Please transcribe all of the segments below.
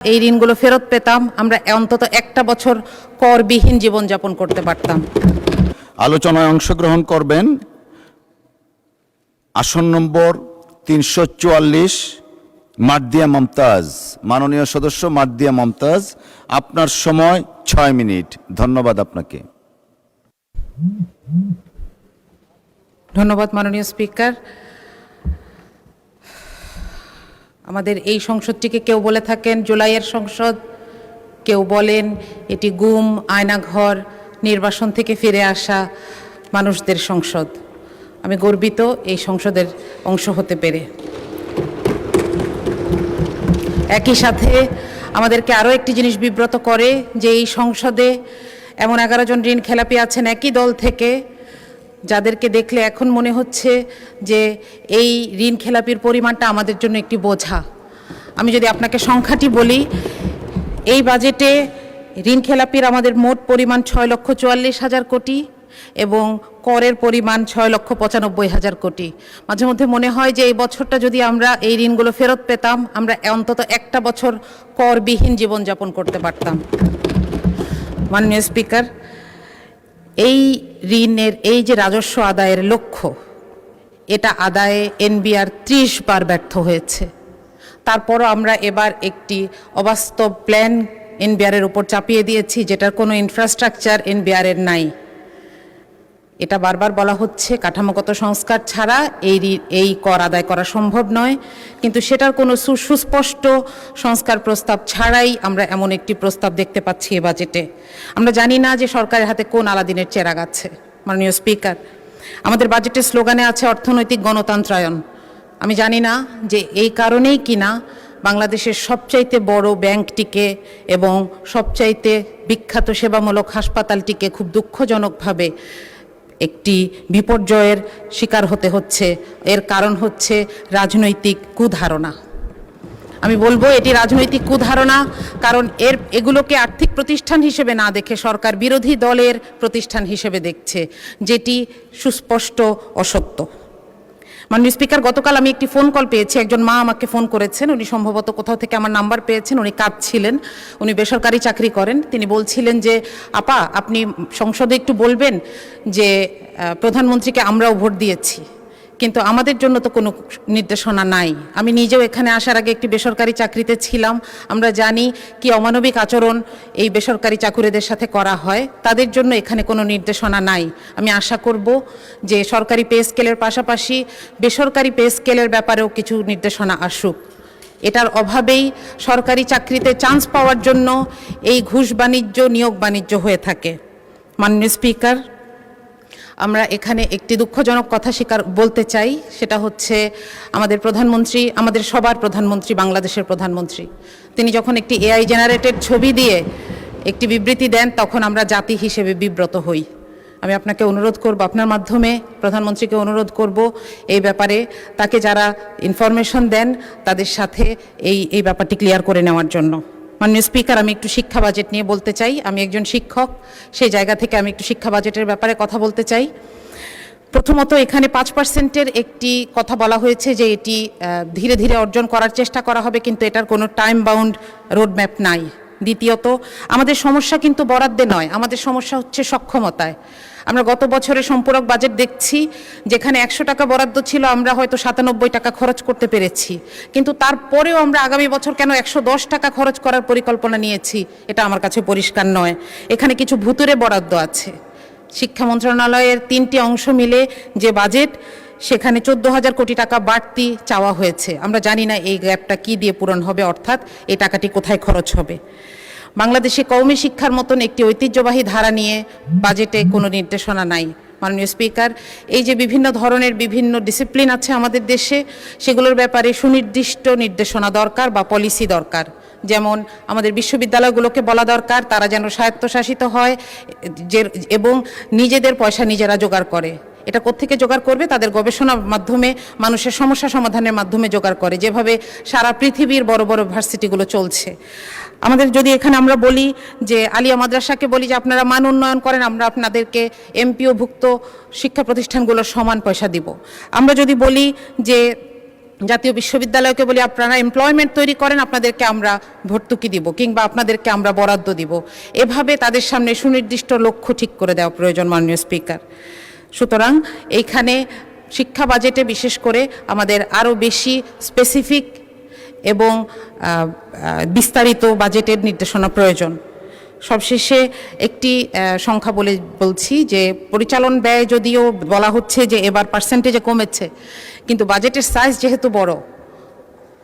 এই ঋণগুলো ফেরত পেতাম, আমরা অন্তত একটা বছর করবিহীন জীবনযাপন করতে পারতাম। আলোচনায় অংশগ্রহণ করবেন আসন নম্বর 344 মার্দিয়া মমতাজ। মাননীয় সদস্য মার্দিয়া মমতাজ, আপনার সময় 6 মিনিট। ধন্যবাদ আপনাকে। ধন্যবাদ মাননীয় স্পিকার। আমাদের এই সংসদটিকে কেউ বলে থাকেন জুলাইয়ের সংসদ, কেউ বলেন এটি গুম, আয়নাঘর, নির্বাসন থেকে ফিরে আসা মানুষদের সংসদ। আমি গর্বিত এই সংসদের অংশ হতে পেরে। একই সাথে আমাদেরকে আরও একটি জিনিস বিব্রত করে যে এই সংসদে এমন 11 জন ঋণ খেলাপি আছেন একই দল থেকে, যাদেরকে দেখলে এখন মনে হচ্ছে যে এই ঋণ খেলাপির পরিমাণটা আমাদের জন্য একটি বোঝা। আমি যদি আপনাকে সংখ্যাটি বলি, এই বাজেটে ঋণ খেলাপির আমাদের মোট পরিমাণ 6,44,000 কোটি এবং করের পরিমাণ 6,95,000 কোটি। মাঝে মধ্যে মনে হয় যে এই বছরটা যদি আমরা এই ঋণগুলো ফেরত পেতাম, আমরা অন্তত একটা বছর করবিহীন জীবনযাপন করতে পারতাম। মাননীয় স্পিকার, এই ঋণের এই যে রাজস্ব আদায়ের লক্ষ্য, এটা আদায়ে এনবিআর 30 বার ব্যর্থ হয়েছে। তারপরও আমরা এবার একটি অবাস্তব প্ল্যান এনবিআরের উপর চাপিয়ে দিয়েছি, যেটার কোনো ইনফ্রাস্ট্রাকচার এনবিআরের নাই। এটা বারবার বলা হচ্ছে কাঠামোগত সংস্কার ছাড়া এই কর আদায় করা সম্ভব নয়, কিন্তু সেটার কোনো সুস্পষ্ট সংস্কার প্রস্তাব ছাড়াই আমরা এমন একটি প্রস্তাব দেখতে পাচ্ছি এ বাজেটে। আমরা জানি না যে সরকারের হাতে কোন আলাদিনের চেরাগ আছে। মাননীয় স্পিকার, আমাদের বাজেটের স্লোগানে আছে অর্থনৈতিক গণতন্ত্রায়ন। আমি জানি না যে এই কারণেই কিনা বাংলাদেশের সবচাইতে বড় ব্যাংকটিকে এবং সবচাইতে বিখ্যাত সেবামূলক হাসপাতালটিকে খুব দুঃখজনকভাবে একটি বিপর্যয়ের শিকার হতে হচ্ছে। এর কারণ হচ্ছে রাজনৈতিক কুধারণা। আমি বলবো এটি রাজনৈতিক কুধারণা, কারণ এগুলোকে আর্থিক প্রতিষ্ঠান হিসেবে না দেখে সরকার বিরোধী দলের প্রতিষ্ঠান হিসেবে দেখছে, যেটি সুস্পষ্ট অসত্য। মাননীয় স্পিকার, গতকাল আমি একটি ফোন কল পেয়েছি। একজন মা আমাকে ফোন করেছেন, উনি সম্ভবত কোথাও থেকে আমার নাম্বার পেয়েছেন, উনি কাঁদছিলেন, উনি বেসরকারি চাকরি করেন। তিনি বলছিলেন যে আপা, আপনি সংসদে একটু বলবেন যে প্রধানমন্ত্রীকে আমরাও ভোট দিয়েছি, কিন্তু আমাদের জন্য তো কোনো নির্দেশনা নাই। আমি নিজেও এখানে আসার আগে একটি বেসরকারি চাকরিতে ছিলাম, আমরা জানি কি অমানবিক আচরণ এই বেসরকারি চাকুরিদের সাথে করা হয়। তাদের জন্য এখানে কোনো নির্দেশনা নাই। আমি আশা করব যে সরকারি পে স্কেলের পাশাপাশি বেসরকারি পে স্কেলের ব্যাপারেও কিছু নির্দেশনা আসুক। এটার অভাবেই সরকারি চাকরিতে চান্স পাওয়ার জন্য এই ঘুষ বাণিজ্য, নিয়োগ বাণিজ্য হয়ে থাকে। মাননীয় স্পিকার, আমরা এখানে একটি দুঃখজনক কথা বলতে চাই, সেটা হচ্ছে আমাদের প্রধানমন্ত্রী, আমাদের সবার প্রধানমন্ত্রী, বাংলাদেশের প্রধানমন্ত্রী, তিনি যখন একটি এআই জেনারেটেড ছবি দিয়ে একটি বিবৃতি দেন, তখন আমরা জাতি হিসেবে বিব্রত হই। আমি আপনাকে অনুরোধ করব, আপনার মাধ্যমে প্রধানমন্ত্রীকে অনুরোধ করব এই ব্যাপারে তাকে যারা ইনফরমেশন দেন তাদের সাথে এই ব্যাপারটি ক্লিয়ার করে নেওয়ার জন্য। মাননীয় স্পিকার, আমি একটু শিক্ষা বাজেট নিয়ে বলতে চাই। আমি একজন শিক্ষক, সেই জায়গা থেকে আমি একটু শিক্ষা বাজেটের ব্যাপারে কথা বলতে চাই। প্রথমত, এখানে 5%-এর একটি কথা বলা হয়েছে যে এটি ধীরে ধীরে অর্জন করার চেষ্টা করা হবে, কিন্তু এটার কোনো টাইম বাউন্ড রোডম্যাপ নাই। দ্বিতীয়ত, আমাদের সমস্যা কিন্তু বরাদ্দে নয়, আমাদের সমস্যা হচ্ছে সক্ষমতায়। আমরা গত বছরের সম্পূরক বাজেট দেখছি, যেখানে 100 টাকা বরাদ্দ ছিল, আমরা হয়তো 97 টাকা খরচ করতে পেরেছি, কিন্তু তারপরেও আমরা আগামী বছর কেন 110 টাকা খরচ করার পরিকল্পনা নিয়েছি, এটা আমার কাছে পরিষ্কার নয়। এখানে কিছু ভুতুরে বরাদ্দ আছে। শিক্ষা মন্ত্রণালয়ের 3টি অংশ মিলে যে বাজেট, সেখানে 14,000 কোটি টাকা বাড়তি চাওয়া হয়েছে। আমরা জানি না এই গ্যাপটা কি দিয়ে পূরণ হবে, অর্থাৎ এই টাকাটি কোথায় খরচ হবে। বাংলাদেশে কওমি শিক্ষার মতন একটি ঐতিহ্যবাহী ধারা নিয়ে বাজেটে কোনো নির্দেশনা নাই। মাননীয় স্পিকার, এই যে বিভিন্ন ধরনের বিভিন্ন ডিসিপ্লিন আছে আমাদের দেশে, সেগুলোর ব্যাপারে সুনির্দিষ্ট নির্দেশনা দরকার বা পলিসি দরকার। যেমন আমাদের বিশ্ববিদ্যালয়গুলোকে বলা দরকার তারা যেন স্বায়ত্তশাসিত হয় এবং নিজেদের পয়সা নিজেরা জোগাড় করে। এটা কোত্থেকে জোগাড় করবে? তাদের গবেষণার মাধ্যমে, মানুষের সমস্যা সমাধানের মাধ্যমে জোগাড় করে, যেভাবে সারা পৃথিবীর বড় বড় ভার্সিটিগুলো চলছে। আমাদের যদি এখানে আমরা বলি যে আলিয়া মাদ্রাসাকে বলি যে আপনারা মান উন্নয়ন করেন, আমরা আপনাদেরকে এমপিওভুক্ত শিক্ষা প্রতিষ্ঠানগুলোর সমান পয়সা দিব। আমরা যদি বলি যে জাতীয় বিশ্ববিদ্যালয়কে বলি আপনারা এমপ্লয়মেন্ট তৈরি করেন, আপনাদেরকে আমরা ভর্তুকি দিব কিংবা আপনাদেরকে আমরা বরাদ্দ দিব, এভাবে তাদের সামনে সুনির্দিষ্ট লক্ষ্য ঠিক করে দেওয়া প্রয়োজন মাননীয় স্পিকার। সুতরাং এইখানে শিক্ষা বাজেটে বিশেষ করে আমাদের আরও বেশি স্পেসিফিক এবং বিস্তারিত বাজেটের নির্দেশনা প্রয়োজন। সবশেষে একটি সংখ্যা বলছি যে পরিচালন ব্যয় যদিও বলা হচ্ছে যে এবার পার্সেন্টেজে কমেছে, কিন্তু বাজেটের সাইজ যেহেতু বড়,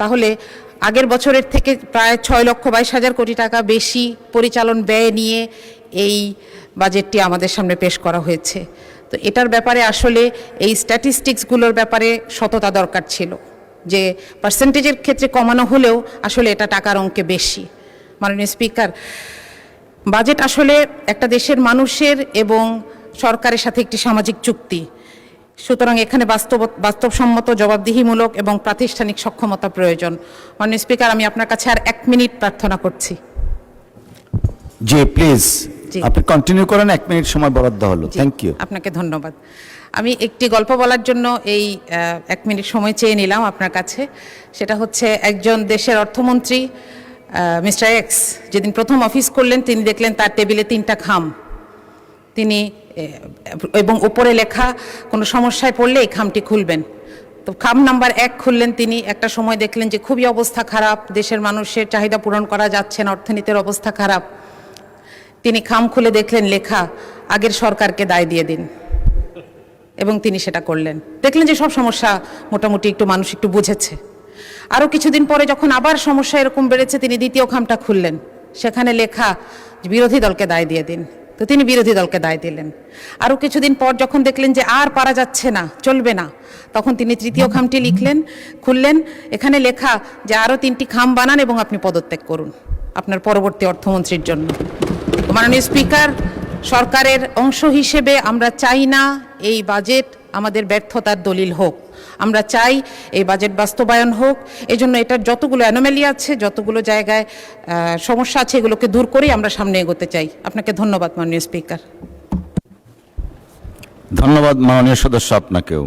তাহলে আগের বছরের থেকে প্রায় 6,22,000 কোটি টাকা বেশি পরিচালন ব্যয় নিয়ে এই বাজেটটি আমাদের সামনে পেশ করা হয়েছে। তো এটার ব্যাপারে আসলে এই স্ট্যাটিস্টিক্সগুলোর ব্যাপারে সততা দরকার ছিল, যে পার্সেন্টেজের ক্ষেত্রে কমানো হলেও আসলে এটা টাকার অঙ্কে বেশি। মাননীয় স্পিকার, বাজেট আসলে একটা দেশের মানুষের এবং সরকারের সাথে একটি সামাজিক চুক্তি। সুতরাং এখানে বাস্তবসম্মত, জবাবদিহিমূলক এবং প্রাতিষ্ঠানিক সক্ষমতা প্রয়োজন। মাননীয় স্পিকার, আমি আপনার কাছে আর 1 মিনিট প্রার্থনা করছি। জি প্লিজ, জি। আপনি কন্টিনিউ করেন, 1 মিনিট সময় বরাদ্দ হলো। Thank you. আপনাকে ধন্যবাদ। আমি একটি গল্প বলার জন্য এই 1 মিনিট সময় চেয়ে নিলাম আপনার কাছে। সেটা হচ্ছে একজন দেশের অর্থমন্ত্রী মিস্টার এক্স যেদিন প্রথম অফিস করলেন, তিনি দেখলেন তার টেবিলে 3টা খাম, তিনি এবং উপরে লেখা কোনো সমস্যায় পড়লে এই খামটি খুলবেন। তো খাম নাম্বার 1 খুললেন তিনি। একটা সময় দেখলেন যে খুবই অবস্থা খারাপ, দেশের মানুষের চাহিদা পূরণ করা যাচ্ছে না, অর্থনীতির অবস্থা খারাপ। তিনি খাম খুলে দেখলেন লেখা আগের সরকারকে দায় দিয়ে দিন, এবং তিনি সেটা করলেন। দেখলেন যে সব সমস্যা মোটামুটি একটু মানুষ একটু বুঝেছে। আরও কিছুদিন পরে যখন আবার সমস্যা এরকম বেড়েছে, তিনি দ্বিতীয় খামটা খুললেন, সেখানে লেখা বিরোধী দলকে দায় দিয়ে দিন। তো তিনি বিরোধী দলকে দায় দিলেন। আরও কিছুদিন পর যখন দেখলেন যে আর পারা যাচ্ছে না, চলবে না, তখন তিনি তৃতীয় খামটি খুললেন, এখানে লেখা যে আরও 3টি খাম বানান এবং আপনি পদত্যাগ করুন আপনার পরবর্তী অর্থমন্ত্রীর জন্য। মাননীয় স্পিকার, সরকারের অংশ হিসেবে আমরা চাই না এই বাজেট আমাদের ব্যর্থতার দলিল হোক। আমরা চাই এই বাজেট বাস্তবায়ন হোক। এই জন্য এটার যতগুলো অ্যানোমালি আছে, যতগুলো জায়গায় সমস্যা আছে, এগুলোকে দূর করেই আমরা সামনে এগোতে চাই। আপনাকে ধন্যবাদ মাননীয় স্পিকার। ধন্যবাদ মাননীয় সদস্য আপনাকেও।